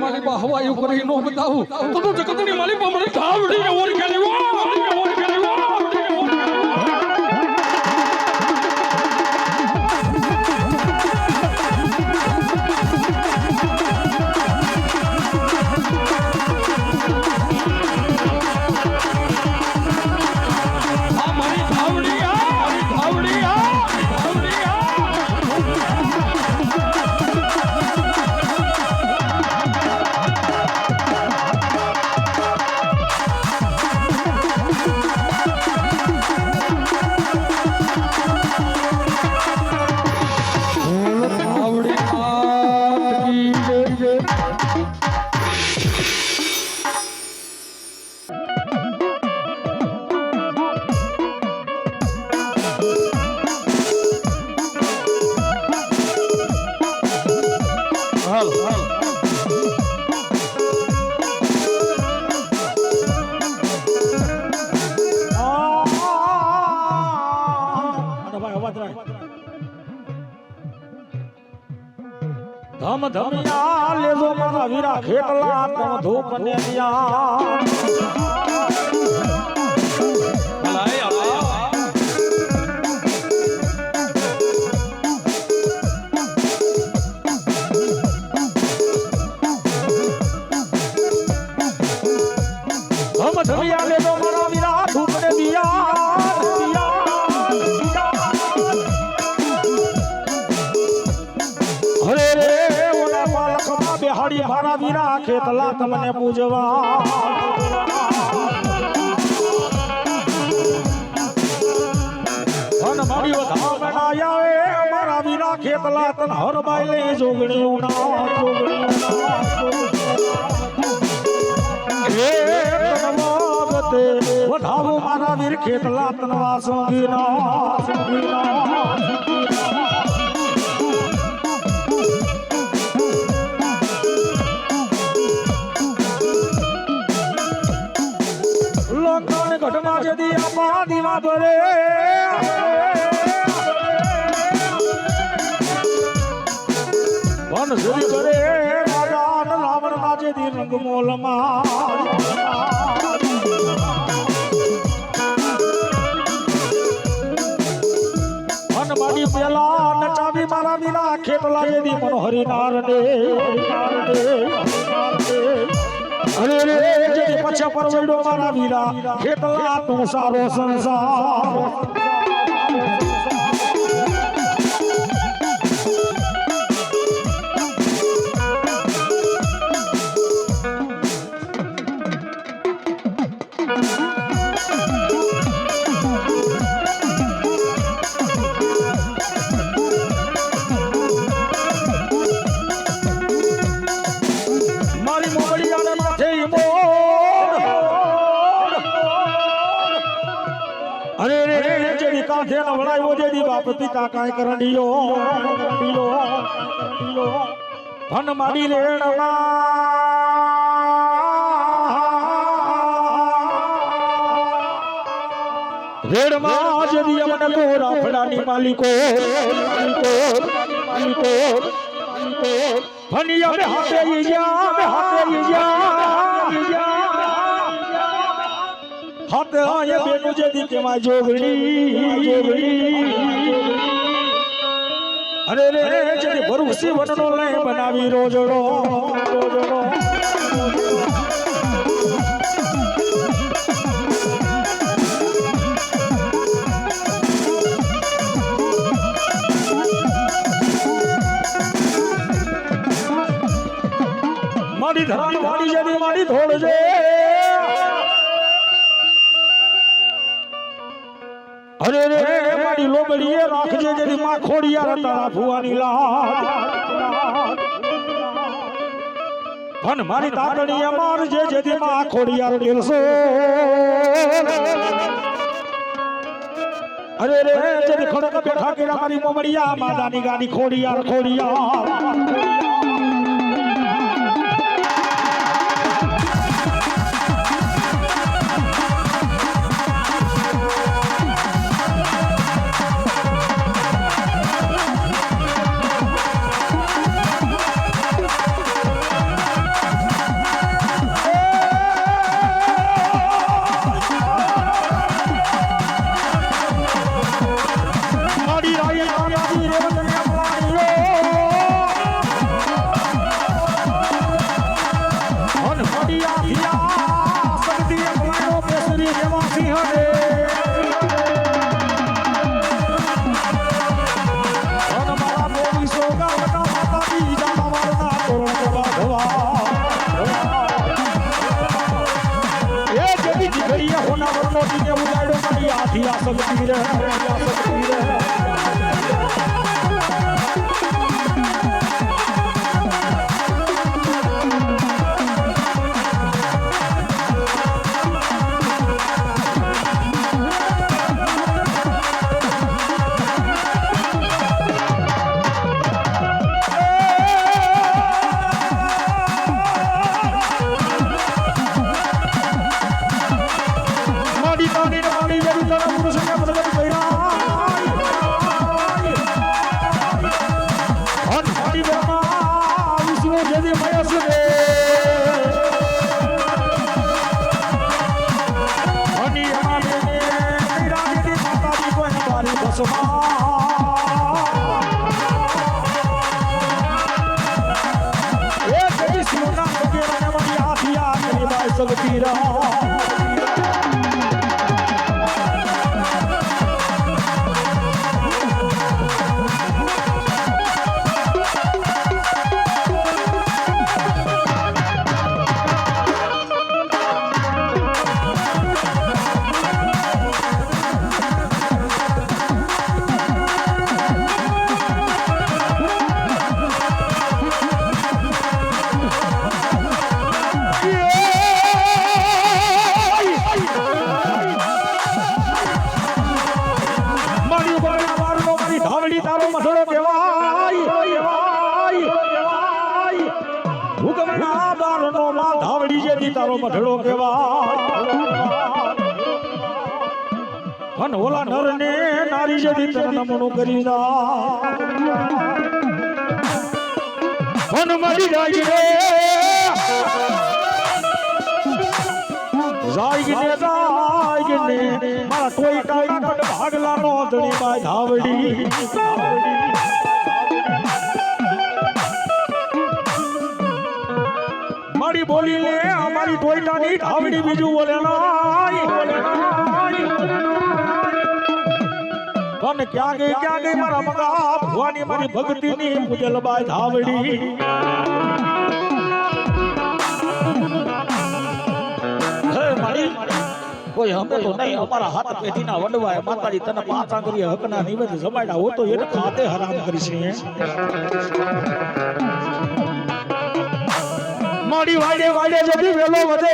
મારી બા હવાયું કરી નો બતાવું તો જગતની મારી બા મને ધાવડીને ઓર કરી ધમ ધમિયા લેજો મારા વીરા ખેતલા તમ ધૂપ ને દિયા ધમ ધમિયા લેજો મારા વીરા ધૂપ ને દિયા બેહાડી મારા વીરા ખેતલા તમને પૂજવા ધન મારી વધામ ના આવે મારા વીરા ખેતલા તન હર બાયલે જોગણી ઉના હે તનવાગતે વધાવો મારા વીર ખેતલા તન વાસંગીના ઘટમાં જદી આપા દીવા ભરે વન સુધી ભરે રાજા રાવણ ના જેદી રંગ મોલમાં વન માડી પેલા નચાવી મારા વિના ખેતલા જેદી મનોહરી નારને અરે રે જેદી પછા પરવડો મારા વીરા ખેતલા તું સારો સંસાર કાંઠે નવડાયો જેદી બાપ પિતા કાંઈ કરંડીયો ધન માડી રેડમાં જેદી અમને કોરા ફડાની માલિકો ધની અમે હાથે હાથે આયે બેનું જેદી કેમાં જોગણી અરે રે જેદી ભરુસી વનનો લઈ બનાવી રોજડો માડી ધરાની વાડી જેદી માડી ધોળજે અરે રે મારી લોબડીએ રાખજે જેદી માં ખોડિયા રતાળા ભુવાની લાડ ધન મારી તાતણીએ મારજે જેદી માં ખોડિયા રડેલસો અરે રે જેદી ખડક બેઠા કેરા મારી મોમડિયા માદાની ગાડી ખોડિયા આથી આ શક્તિ રે તારો મઢડો કેવા ઓલા નર ને નારી જેથી તને નમણું કરી મન મરી જાય રે જાય ને મારા કોઈ ટાઈમ પર ભાગલા નો ધણી બાય ધાવડી મારી બોલી લે અમારી ટોયટાની ધાવડી બીજું બોલે અને ક્યાં ગઈ મારા મગા ભવાની મારી ભક્તિની પૂજલ બાય ધાવડી હે મારી કોઈ હમે તો નહીં અમારા હાથ પેઢીના વડવાય માતાજી તને પાંચ આંગળી હકના નિવેદ જમાડ્યા હો તો એને ખાતે હરામ કરીશ મારી વાડે વાડે જતી વેલો વધે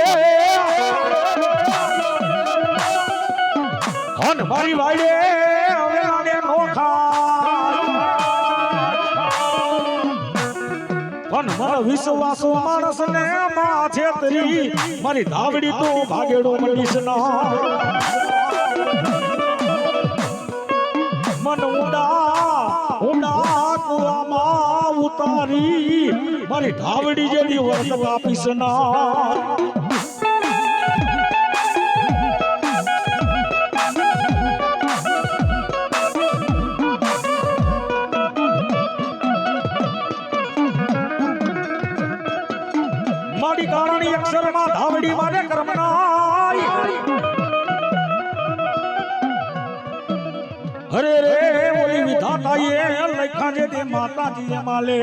હન મારી વાડે હવે આને નોખા હન મારો વિશ્વાસો માણસ ને માથે તરી મારી ધાવડી તો ભાગેડો મડીશ ના મન ઊંડા કુવામાં ઉતારી મારી ધાવડી જેવી વર્તક આપીશ ના મારી કારણી અક્ષરમાં ધાવડી મારે કર્મનાય હરે રે ઓલી વિધાતાએ લખા જે તે માતાજી માલે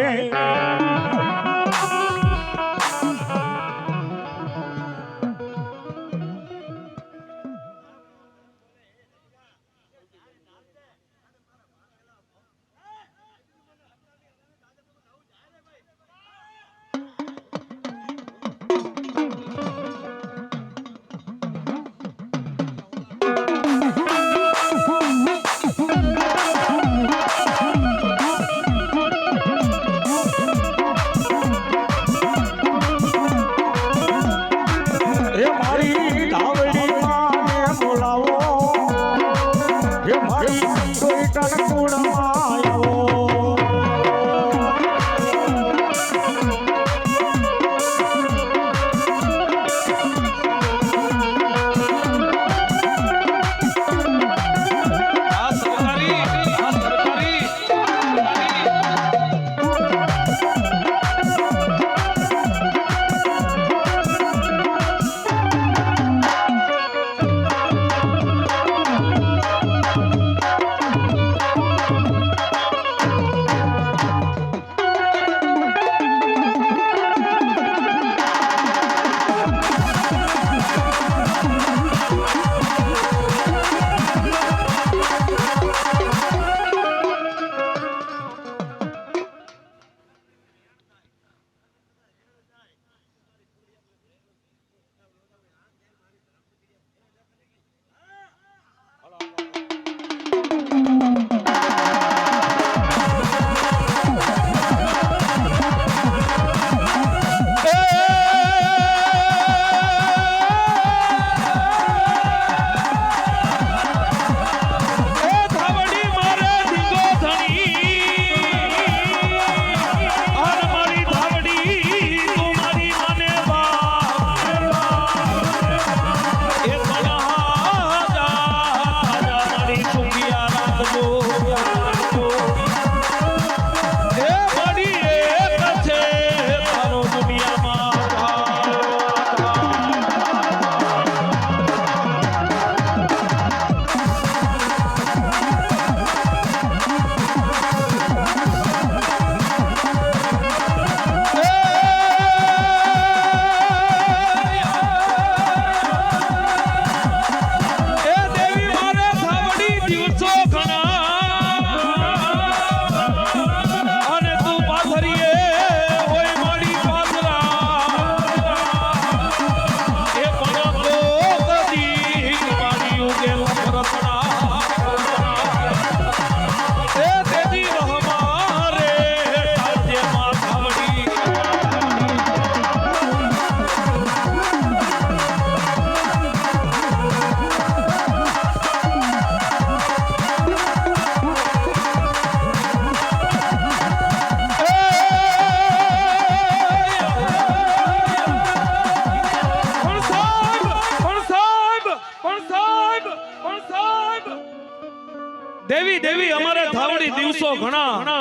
દેવી દેવી અમારે ધાવડી દિવસો ઘણા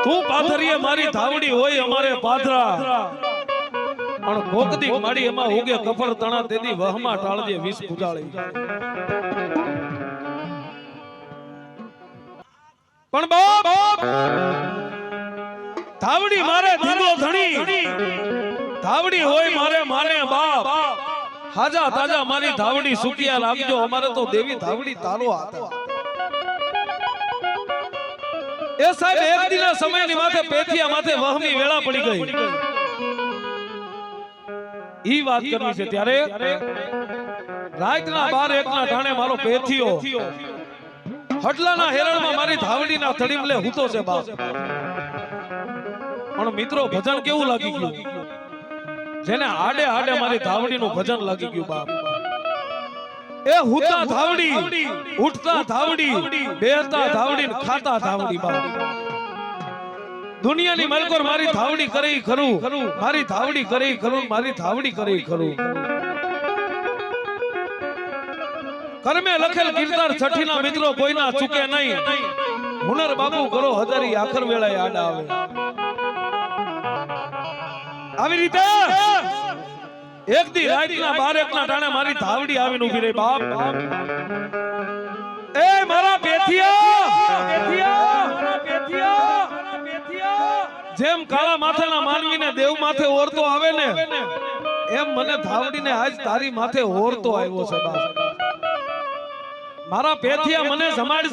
તું પાથરીએ મારી ધાવડી હોય અમારે પાથરા પણ કોકદી માડી એમાં ઉગે કફર તણા તેદી વહમાં ટાળજે વિષ પૂજાળી પણ બાપ ધાવડી મારે ધીગો ધણી ધાવડી હોય મારે માને બાપ હાજા તાજા મારી ધાવડી સુકિયા રાખજો અમારે તો દેવી ધાવડી તારો હાથ એ સાહેબ એક દિના સમયની માથે પેથિયા માથે વહમી વેળા પડી ગઈ ઈ વાત કરવી છે ત્યારે રાતના 12 1 ના ટાણે મારો પેથિયો હટલાના હેરણમાં મારી ધાવડીના થડીમલે હૂતો છે બાપ પણ મિત્રો ભજન કેવું લાગી ગયું જેને આડે આડે મારી ધાવડીનું ભજન લાગી ગયું બાપ એ હુતા ધાવડી ઉઠતા ધાવડી બેહતા ધાવડી ખાતા ધાવડી બાપ દુનિયાની મલકોર મારી ધાવડી કરી ખરું મારી ધાવડી કરી ખરું મારી ધાવડી કરી ખરું કર્મે લખેલ કીર્તન છઠ્ઠીના મિત્રો કોઈના ચૂકે નહીં હુનર બાપુ કરો હજારી આખર વેળાએ આડા આવે આવી રીતે એક દી રાતના 12 1 ના ટાણે મારી ધાવડી આવીને ઊભી રહી બાપ એ મારા પેથિયા જેમ કાળા માથાના માનવીને દેવ માથે ઓરતો આવે ને એમ મને ધાવડીને આજ તારી માથે ઓરતો આવ્યો છે બાપ મારા પેથિયા મને સમાડ